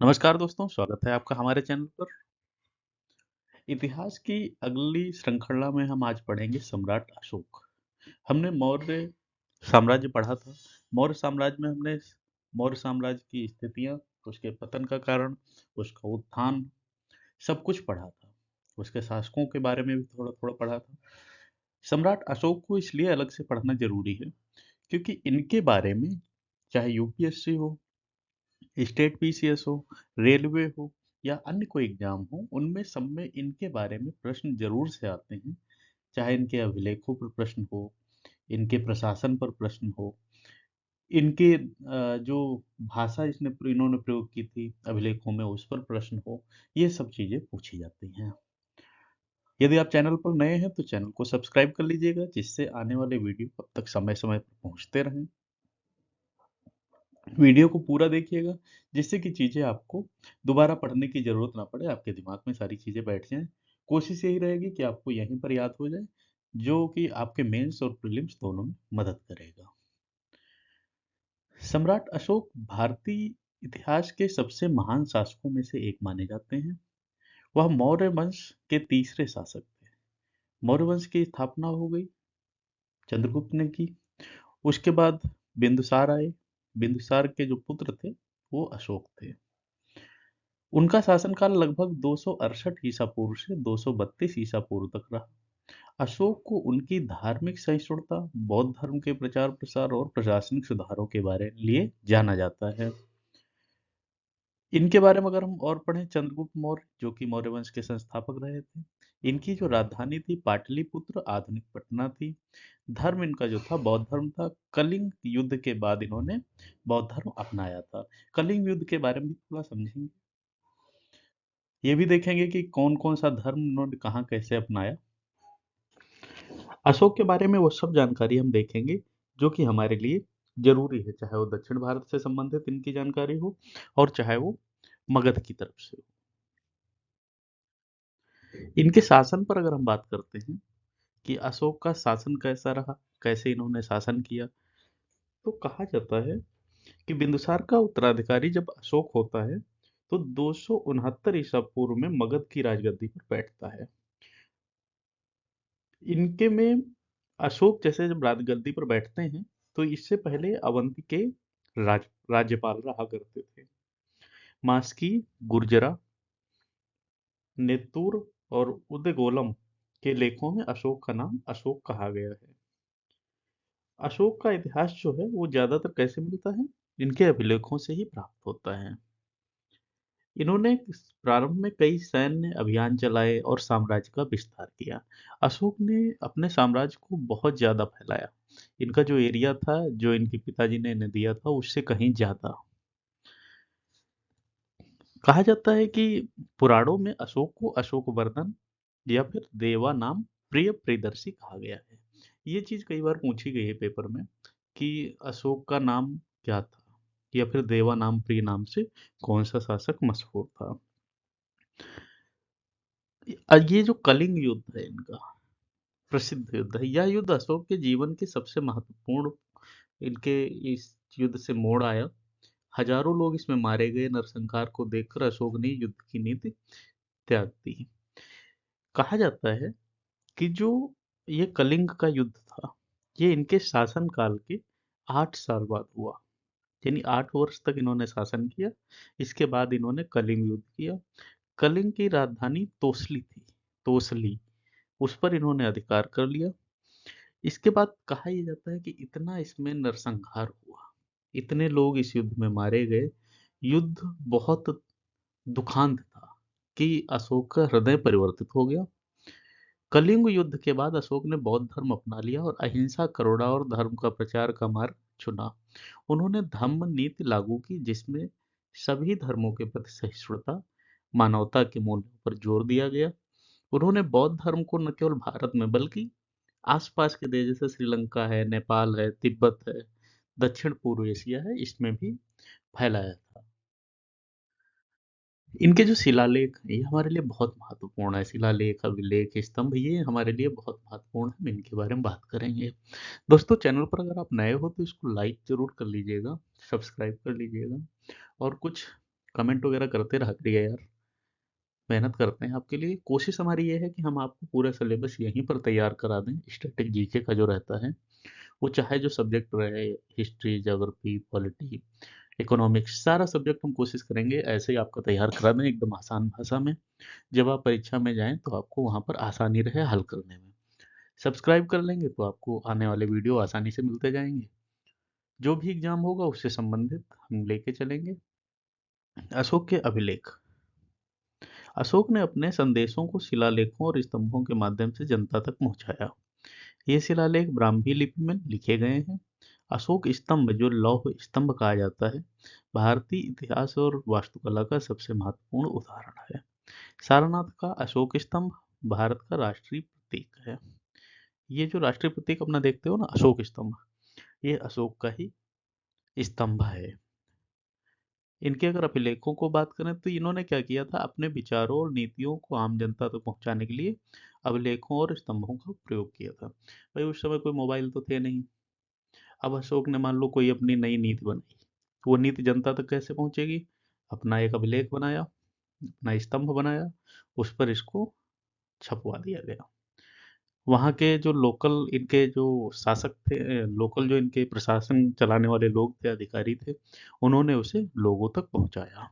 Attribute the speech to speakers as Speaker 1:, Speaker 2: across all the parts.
Speaker 1: नमस्कार दोस्तों, स्वागत है आपका हमारे चैनल पर। इतिहास की अगली श्रृंखला में हम आज पढ़ेंगे सम्राट अशोक। हमने मौर्य साम्राज्य पढ़ा था। मौर्य साम्राज्य में हमने मौर्य साम्राज्य की स्थितियाँ, उसके पतन का कारण, उसका उत्थान, सब कुछ पढ़ा था। उसके शासकों के बारे में भी थोड़ा-थोड़ा पढ़ा था। सम्राट अशोक को इसलिए अलग से पढ़ना ज़रूरी है, क्योंकि इनके बारे में चाहे यूपीएससी हो, स्टेट पीसीएस हो, रेलवे हो या अन्य कोई एग्जाम हो, उनमें सब में इनके बारे में प्रश्न जरूर से आते हैं। चाहे इनके अभिलेखों पर प्रश्न हो, इनके प्रशासन पर प्रश्न हो, इनके जो भाषा इन्होंने प्रयोग की थी अभिलेखों में उस पर प्रश्न हो, ये सब चीजें पूछी जाती हैं। यदि आप चैनल पर नए हैं तो चैनल को सब्सक्राइब कर लीजिएगा, जिससे आने वाले वीडियो अब तक समय समय पर पहुंचते रहें। वीडियो को पूरा देखिएगा, जिससे कि चीज़ें आपको दोबारा पढ़ने की ज़रूरत ना पड़े, आपके दिमाग में सारी चीज़ें बैठ जाएँ। कोशिश यही रहेगी कि आपको यहीं पर याद हो जाए, जो कि आपके मेंस और प्रीलिम्स दोनों में मदद करेगा। सम्राट अशोक भारतीय इतिहास के सबसे महान शासकों में से एक माने जाते हैं। वह मौर्य वंश के तीसरे शासक थे। मौर्य वंश की स्थापना हो गई, चंद्रगुप्त ने की। उसके बाद बिंदुसार आए। बिंदुसार के जो पुत्र थे, वो अशोक थे। उनका शासनकाल लगभग 268 ईसा पूर्व से 232 ईसा पूर्व तक रहा। अशोक को उनकी धार्मिक सहिष्णुता, बौद्ध धर्म के प्रचार प्रसार और प्रशासनिक सुधारों के बारे लिए जाना जाता है। इनके बारे में अगर हम और पढ़ें, चंद्रगुप्त मौर्य जो कि मौर्य वंश के संस्थापक रहे थे। इनकी जो राजधानी थी पाटलिपुत्र, आधुनिक पटना थी। धर्म इनका जो था बौद्ध धर्म था। कलिंग युद्ध के बाद इन्होंने बौद्ध धर्म अपनाया था। कलिंग युद्ध के बारे में भी थोड़ा समझेंगे। ये भी देखेंगे कि कौन कौन सा धर्म उन्होंने कहाँ कैसे अपनाया। अशोक के बारे में वो सब जानकारी हम देखेंगे जो कि हमारे लिए जरूरी है, चाहे वो दक्षिण भारत से संबंधित इनकी जानकारी हो और चाहे वो मगध की तरफ से हो। इनके शासन पर अगर हम बात करते हैं कि अशोक का शासन कैसा रहा, कैसे इन्होंने शासन किया, तो कहा जाता है कि बिंदुसार का उत्तराधिकारी जब अशोक होता है तो 269 ईसा पूर्व में मगध की राजगद्दी पर बैठता है। इनके में अशोक जैसे जब राजगद्दी पर बैठते हैं तो इससे पहले अवंती के राज्यपाल रहा करते थे। मास्की, गुर्जरा, नेतुर और उदगोलम के लेखों में अशोक का नाम अशोक कहा गया है। अशोक का इतिहास जो है वो ज्यादातर कैसे मिलता है, इनके अभिलेखों से ही प्राप्त होता है। इन्होंने प्रारंभ में कई सैन्य अभियान चलाए और साम्राज्य का विस्तार किया। अशोक ने अपने साम्राज्य को बहुत ज्यादा फैलाया। इनका जो एरिया था, जो इनके पिताजी ने इन्हें दिया था, उससे कहीं ज्यादा। कहा जाता है कि पुराणों में अशोक को अशोकवर्धन या फिर देवा नाम प्रिय प्रियदर्शी कहा गया है। ये चीज कई बार पूछी गई है पेपर में कि अशोक का नाम क्या था, या फिर देवा नाम प्रिय नाम से कौन सा शासक मशहूर था। ये जो कलिंग युद्ध है इनका प्रसिद्ध युद्ध है। यह युद्ध अशोक के जीवन के सबसे महत्वपूर्ण, इनके इस युद्ध से मोड़ आया। हजारों लोग इसमें मारे गए। नरसंहार को देखकर अशोक ने युद्ध की नीति त्याग दी। कहा जाता है कि जो ये कलिंग का युद्ध था, ये इनके शासन काल के 8 साल बाद हुआ। यानी 8 वर्ष तक इन्होंने शासन किया। इसके बाद इन्होंने कलिंग युद्ध किया। कलिंग की राजधानी तोसली थी, तोसली, उस पर इन्होंने अधिकार कर लिया। इसके बाद कहा यह जाता है कि इतना इसमें नरसंहार हुआ, इतने लोग इस युद्ध में मारे गए। युद्ध बहुत दुखांत था कि अशोक का हृदय परिवर्तित हो गया। कलिंग युद्ध के बाद अशोक ने बौद्ध धर्म अपना लिया और अहिंसा, करुणा और धर्म का प्रचार का मार्ग चुना। उन्होंने धम्म नीति लागू की, जिसमें सभी धर्मों के प्रति सहिष्णुता, मानवता के मूल्यों पर जोर दिया गया। उन्होंने बौद्ध धर्म को न केवल भारत में बल्कि आसपास के देश जैसे श्रीलंका है, नेपाल है, तिब्बत है, दक्षिण पूर्व एशिया है, इसमें भी फैलाया था। इनके जो शिलालेख हैं, ये हमारे लिए बहुत महत्वपूर्ण है। शिलालेख, अभिलेख, स्तंभ, ये हमारे लिए बहुत महत्वपूर्ण है। हम इनके बारे में बात करेंगे। दोस्तों, चैनल पर अगर आप नए हो तो इसको लाइक जरूर कर लीजिएगा, सब्सक्राइब कर लीजिएगा और कुछ कमेंट वगैरह करते रहा करिए यार, मेहनत करते हैं आपके लिए। कोशिश हमारी ये है कि हम आपको पूरा सिलेबस यहीं पर तैयार करा दें। स्टैटिक जीके का जो रहता है, वो चाहे जो सब्जेक्ट रहे, हिस्ट्री, ज्योग्राफी, पॉलिटी, इकोनॉमिक्स, सारा सब्जेक्ट हम कोशिश करेंगे ऐसे ही आपका तैयार करा दें एकदम आसान भाषा में। जब आप परीक्षा में जाएं तो आपको वहाँ पर आसानी रहे हल करने में। सब्सक्राइब कर लेंगे तो आपको आने वाले वीडियो आसानी से मिलते जाएंगे। जो भी एग्जाम होगा उससे संबंधित हम लेके चलेंगे। अशोक के अभिलेख। अशोक ने अपने संदेशों को शिलालेखों और स्तंभों के माध्यम से जनता तक पहुंचाया। ये शिलालेख ब्राह्मी लिपि में लिखे गए हैं। अशोक स्तंभ, जो लौह स्तंभ कहा जाता है, भारतीय इतिहास और वास्तुकला का सबसे महत्वपूर्ण उदाहरण है। सारनाथ का अशोक स्तंभ भारत का राष्ट्रीय प्रतीक है। ये जो राष्ट्रीय प्रतीक अपना देखते हो ना, अशोक स्तंभ, ये अशोक का ही स्तंभ है। इनके अगर अभिलेखों को बात करें तो इन्होंने क्या किया था, अपने विचारों और नीतियों को आम जनता तक पहुंचाने के लिए अभिलेखों और स्तंभों का प्रयोग किया था। भाई उस समय कोई मोबाइल तो थे नहीं। अब अशोक ने मान लो कोई अपनी नई नीति बनाई, तो वो नीति जनता तक कैसे पहुंचेगी? अपना एक अभिलेख बनाया, अपना स्तंभ बनाया, उस पर इसको छपवा दिया गया। वहाँ के जो लोकल इनके जो शासक थे, लोकल जो इनके प्रशासन चलाने वाले लोग थे, अधिकारी थे, उन्होंने उसे लोगों तक पहुंचाया।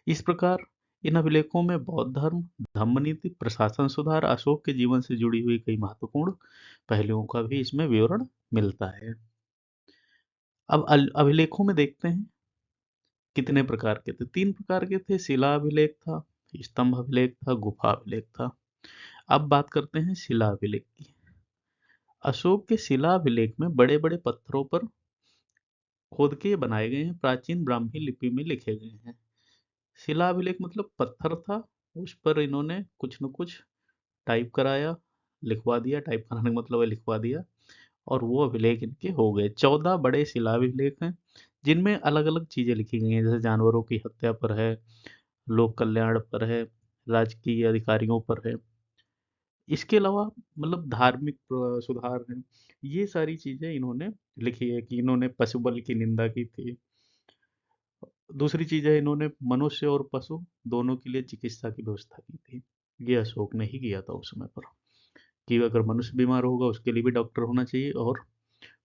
Speaker 1: इस प्रकार इन अभिलेखों में बौद्ध धर्म, धम्म नीति, प्रशासन सुधार, अशोक के जीवन से जुड़ी हुई कई महत्वपूर्ण पहलुओं का भी इसमें विवरण मिलता है। अब अभिलेखों में देखते हैं कितने प्रकार के थे। 3 प्रकार के थे। शिला अभिलेख था, स्तंभ अभिलेख था, गुफा अभिलेख था। अब बात करते हैं शिला अभिलेख की। अशोक के शिला अभिलेख में बड़े बड़े पत्थरों पर खोद के बनाए गए हैं, प्राचीन ब्राह्मी लिपि में लिखे गए हैं। शिला अभिलेख मतलब पत्थर था, उस पर इन्होंने कुछ न कुछ टाइप कराया, लिखवा दिया। टाइप कराने का मतलब है लिखवा दिया, और वो अभिलेख इनके हो गए। 14 बड़े शिलाभिलेख हैं, जिनमें अलग अलग चीजें लिखी गई हैं, जैसे जानवरों की हत्या पर है, लोक कल्याण पर है, राजकीय अधिकारियों पर है। इसके अलावा मतलब धार्मिक सुधार है। ये सारी चीजें इन्होंने लिखी है कि इन्होंने पशु बल की निंदा की थी। दूसरी चीज है, इन्होंने मनुष्य और पशु दोनों के लिए चिकित्सा की व्यवस्था की थी। ये अशोक ने ही किया था उस समय पर, कि अगर मनुष्य बीमार होगा उसके लिए भी डॉक्टर होना चाहिए, और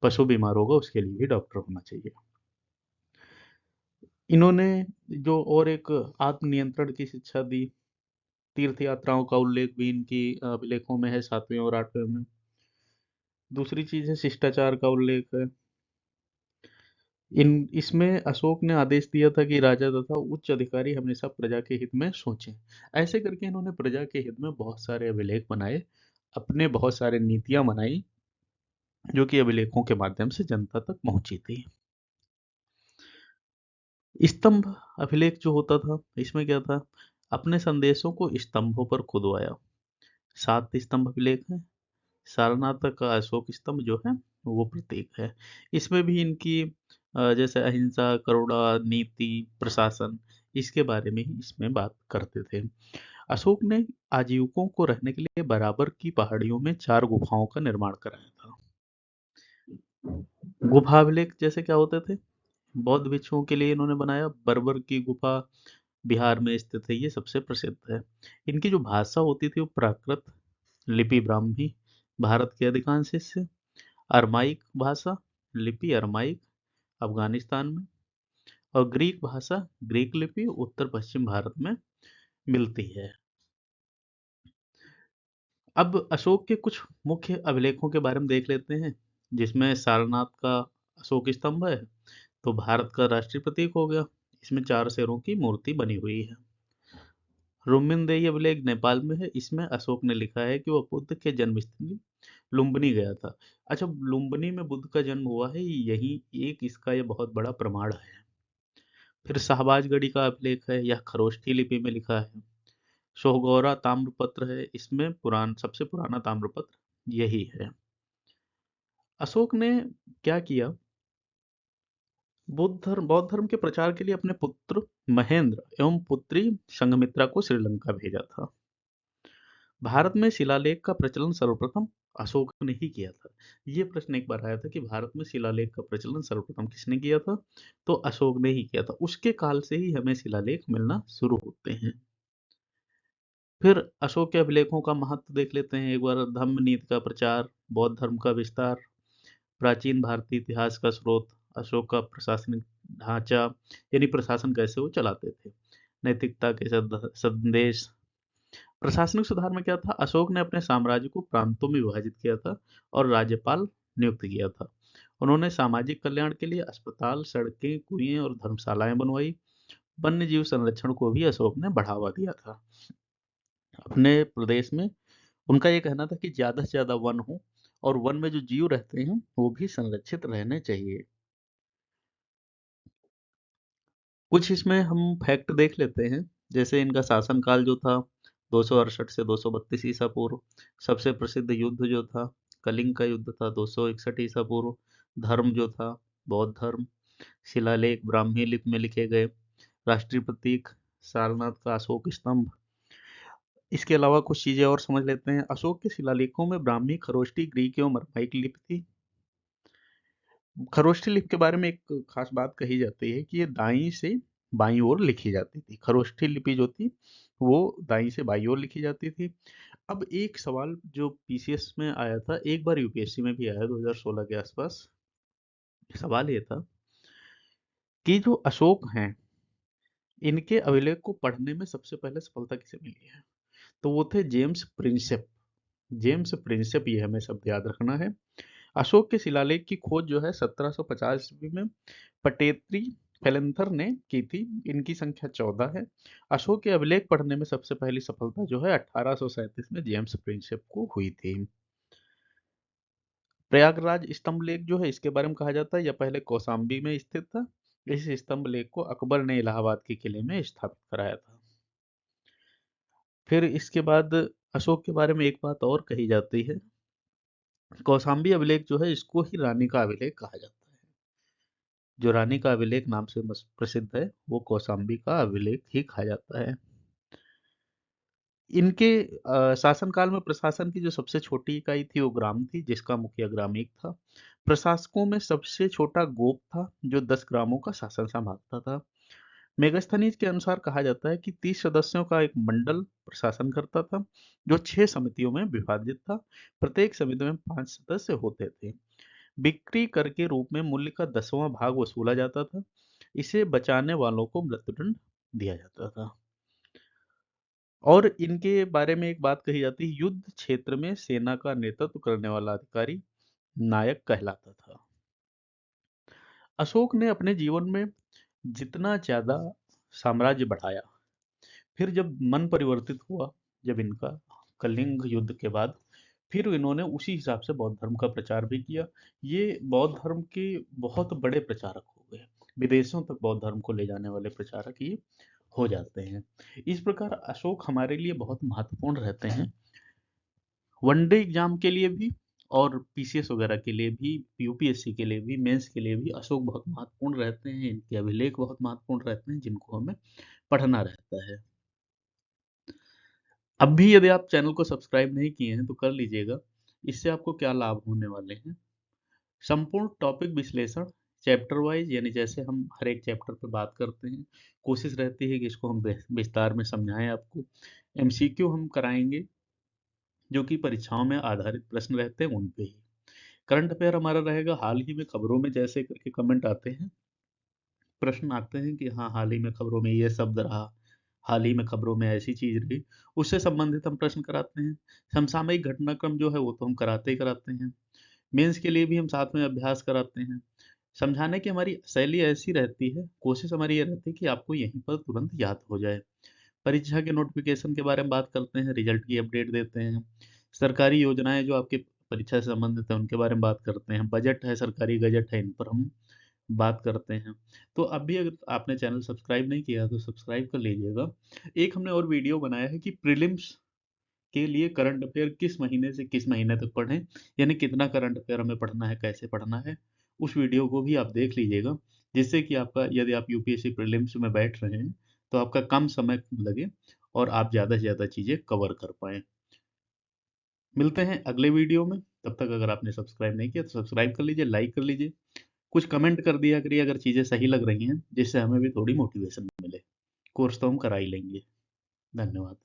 Speaker 1: पशु बीमार होगा उसके लिए भी डॉक्टर होना चाहिए। इन्होंने जो और एक आत्मनियंत्रण की शिक्षा दी। तीर्थ यात्राओं का उल्लेख भी इनकी अभिलेखों में है, 7वें और 8वें में। दूसरी चीज है शिष्टाचार का उल्लेख है। इन इसमें अशोक ने आदेश दिया था कि राजा तथा उच्च अधिकारी हमेशा प्रजा के हित में सोचें। ऐसे करके इन्होंने प्रजा के हित में बहुत सारे अभिलेख बनाए, अपने बहुत सारे नीतियां बनाई, जो कि अभिलेखों के माध्यम से जनता तक पहुंची थी। स्तंभ अभिलेख जो होता था, इसमें क्या था, अपने संदेशों को स्तंभों पर खुदवाया। 7 स्तंभ अभिलेख है। सारनाथ का अशोक स्तंभ जो है वो प्रतीक है। इसमें भी इनकी जैसे अहिंसा, करुणा, नीति, प्रशासन, इसके बारे में ही इसमें बात करते थे। अशोक ने आजीविकों को रहने के लिए बराबर की पहाड़ियों में 4 गुफाओं का निर्माण कराया था। गुफा अभिलेख जैसे क्या होते थे, बौद्ध भिक्षुओं के लिए इन्होंने बनाया। बर्बर की गुफा बिहार में स्थित है, ये सबसे प्रसिद्ध है। इनकी जो भाषा होती थी वो प्राकृत, लिपि ब्राह्मी, भारत के अधिकांश हिस्से, अरमाइक भाषा, लिपि अरमाइक, अफगानिस्तान में, और ग्रीक भाषा, ग्रीक लिपि उत्तर पश्चिम भारत में मिलती है। अब अशोक के कुछ मुख्य अभिलेखों के बारे में देख लेते हैं, जिसमें सारनाथ का अशोक स्तंभ है, तो भारत का राष्ट्रीय प्रतीक हो गया। इसमें 4 शेरों की मूर्ति बनी हुई है। रुम्मिनदेही अभिलेख नेपाल में है। इसमें अशोक ने लिखा है कि वह बुद्ध के जन्मस्थली लुम्बिनी गया था। अच्छा, लुम्बिनी में बुद्ध का जन्म हुआ है, यही एक इसका ये बहुत बड़ा प्रमाण है। फिर शाहबाजगढ़ी का अभिलेख है, यह खरोष्ठी लिपि में लिखा है। सोहगौरा ताम्रपत्र है, इसमें सबसे पुराना ताम्रपत्र यही है। अशोक ने क्या किया, बौद्ध धर्म के प्रचार के लिए अपने पुत्र महेंद्र एवं पुत्री संघमित्रा को श्रीलंका भेजा था। भारत में शिलालेख का प्रचलन सर्वप्रथम अशोक ने ही किया था। ये प्रश्न एक बार आया था कि भारत में शिलालेख का प्रचलन सर्वप्रथम किसने किया था? तो अशोक ने ही किया था। उसके काल से ही हमें शिलालेख मिलना शुरू होते हैं। फिर अशोक के अभिलेखों का महत्व देख लेते हैं एक बार। धम्म नीति का प्रचार, बौद्ध धर्म का विस्तार, प्राचीन भारतीय इतिहास का स्रोत, अशोक का प्रशासनिक ढांचा, यानी प्रशासन कैसे वो चलाते थे, नैतिकता के संदेश। प्रशासनिक सुधार में क्या था? अशोक ने अपने साम्राज्य को प्रांतों में विभाजित किया था और राज्यपाल नियुक्त किया था। उन्होंने सामाजिक कल्याण के लिए अस्पताल, सड़कें, कुएं और धर्मशालाएं बनवाई। वन्य जीव संरक्षण को भी अशोक ने बढ़ावा दिया था अपने प्रदेश में। उनका ये कहना था कि ज्यादा से ज्यादा वन हो और वन में जो जीव रहते हैं वो भी संरक्षित रहने चाहिए। कुछ इसमें हम फैक्ट देख लेते हैं। जैसे इनका शासनकाल जो था 268 से 232 ईसा पूर्व। सबसे प्रसिद्ध युद्ध जो था कलिंग का युद्ध था 261 ईसा पूर्व। धर्म जो था बौद्ध धर्म। शिलालेख ब्राह्मी लिपि में लिखे गए। राष्ट्रीय प्रतीक सारनाथ का अशोक स्तंभ। इसके अलावा कुछ चीजें और समझ लेते हैं। अशोक के शिलालेखों में ब्राह्मी, खरोष्टी, ग्रीक एवं अरमाइक लिपि थी। खरोष्ठी लिपि के बारे में एक खास बात कही जाती है कि ये दाईं से बाईं ओर लिखी जाती थी। खरोष्ठी लिपि जो थी वो दाईं से बाईं ओर लिखी जाती थी। अब एक सवाल जो पीसीएस में आया था, एक बार यूपीएससी में भी आया 2016 के आसपास। सवाल ये था कि जो अशोक हैं इनके अभिलेख को पढ़ने में सबसे पहले सफलता किसे मिली है? तो वो थे जेम्स प्रिंसेप। जेम्स प्रिंसेप, ये हमें शब्द याद रखना है। अशोक के शिलालेख की खोज जो है 1750 ईस्वी में पटेत्री कैलेंथर ने की थी। इनकी संख्या 14 है। अशोक के अभिलेख पढ़ने में सबसे पहली सफलता जो है 1837 में जेम्स प्रिंसेप को हुई थी। प्रयागराज स्तंभ लेख जो है इसके बारे में कहा जाता है यह पहले कौशाम्बी में स्थित था। इस स्तंभ लेख को अकबर ने इलाहाबाद के किले में स्थापित कराया था। फिर इसके बाद अशोक के बारे में एक बात और कही जाती है। कौशाम्बी अभिलेख जो है इसको ही रानी का अभिलेख कहा जाता है। जो रानी का अभिलेख नाम से प्रसिद्ध है वो कौशाम्बी का अभिलेख ही कहा जाता है। इनके शासनकाल में प्रशासन की जो सबसे छोटी इकाई थी वो ग्राम थी, जिसका मुखिया ग्रामीण था। प्रशासकों में सबसे छोटा गोप था जो 10 ग्रामों का शासन संभालता था। मेगास्थनीज के अनुसार कहा जाता है कि 30 सदस्यों का एक मंडल प्रशासन करता था जो 6 समितियों में विभाजित था। प्रत्येक समिति में 5 सदस्य होते थे। बिक्री कर के रूप में मूल्य का 10वां भाग वसूला जाता था। इसे बचाने वालों को मृत्युदंड दिया जाता था। और इनके बारे में एक बात कही जाती है, युद्ध क्षेत्र में सेना का नेतृत्व करने वाला अधिकारी नायक कहलाता था। अशोक ने अपने जीवन में जितना ज्यादा साम्राज्य बढ़ाया, फिर जब मन परिवर्तित हुआ, जब इनका कलिंग युद्ध के बाद, फिर इन्होंने उसी हिसाब से बौद्ध धर्म का प्रचार भी किया। ये बौद्ध धर्म के बहुत बड़े प्रचारक हो गए। विदेशों तक बौद्ध धर्म को ले जाने वाले प्रचारक ये हो जाते हैं। इस प्रकार अशोक हमारे लिए बहुत महत्वपूर्ण रहते हैं, वनडे एग्जाम के लिए भी और पीसीएस वगैरह के लिए भी, यूपीएससी के लिए भी, मेंस के लिए भी अशोक बहुत महत्वपूर्ण रहते हैं। इनके अभिलेख बहुत महत्वपूर्ण रहते हैं जिनको हमें पढ़ना रहता है। अब भी यदि आप चैनल को सब्सक्राइब नहीं किए हैं तो कर लीजिएगा। इससे आपको क्या लाभ होने वाले हैं? संपूर्ण टॉपिक विश्लेषण चैप्टर वाइज, यानी जैसे हम हर एक चैप्टर पर बात करते हैं, कोशिश रहती है कि इसको हम विस्तार में समझाएं आपको। एमसीक्यू हम कराएंगे जो कि परीक्षाओं में आधारित प्रश्न रहते हैं उन पे ही। करंट अफेयर हमारा रहेगा हाल ही में खबरों में, जैसे करके कमेंट आते हैं, प्रश्न आते हैं कि हाँ हाल ही में खबरों में ये शब्द रहा, हाल ही में खबरों में ऐसी चीज रही, उससे संबंधित हम प्रश्न कराते हैं। समसामयिक घटनाक्रम जो है वो तो हम कराते ही कराते हैं। मेंस के लिए भी हम साथ में अभ्यास कराते हैं। समझाने की हमारी शैली ऐसी रहती है, कोशिश हमारी ये रहती है कि आपको यहीं पर तुरंत याद हो जाए। परीक्षा के नोटिफिकेशन के बारे में बात करते हैं, रिजल्ट की अपडेट देते हैं। सरकारी योजनाएं जो आपके परीक्षा से संबंधित है उनके बारे में बात करते हैं। बजट है, सरकारी गजट है, इन पर हम बात करते हैं। तो अब भी अगर आपने चैनल सब्सक्राइब नहीं किया तो सब्सक्राइब कर लीजिएगा। एक हमने और वीडियो बनाया है कि प्रीलिम्स के लिए करंट अफेयर किस महीने से किस महीने तक पढ़ें, यानी कितना करंट अफेयर हमें पढ़ना है, कैसे पढ़ना है। उस वीडियो को भी आप देख लीजिएगा, जिससे कि आपका, यदि आप यूपीएससी प्रीलिम्स में बैठ रहे हैं तो आपका कम समय लगे और आप ज़्यादा से ज़्यादा चीज़ें कवर कर पाएँ। मिलते हैं अगले वीडियो में। तब तक अगर आपने सब्सक्राइब नहीं किया तो सब्सक्राइब कर लीजिए, लाइक कर लीजिए, कुछ कमेंट कर दिया करिए अगर चीज़ें सही लग रही हैं, जिससे हमें भी थोड़ी मोटिवेशन मिले। कोर्स तो हम करा ही लेंगे। धन्यवाद।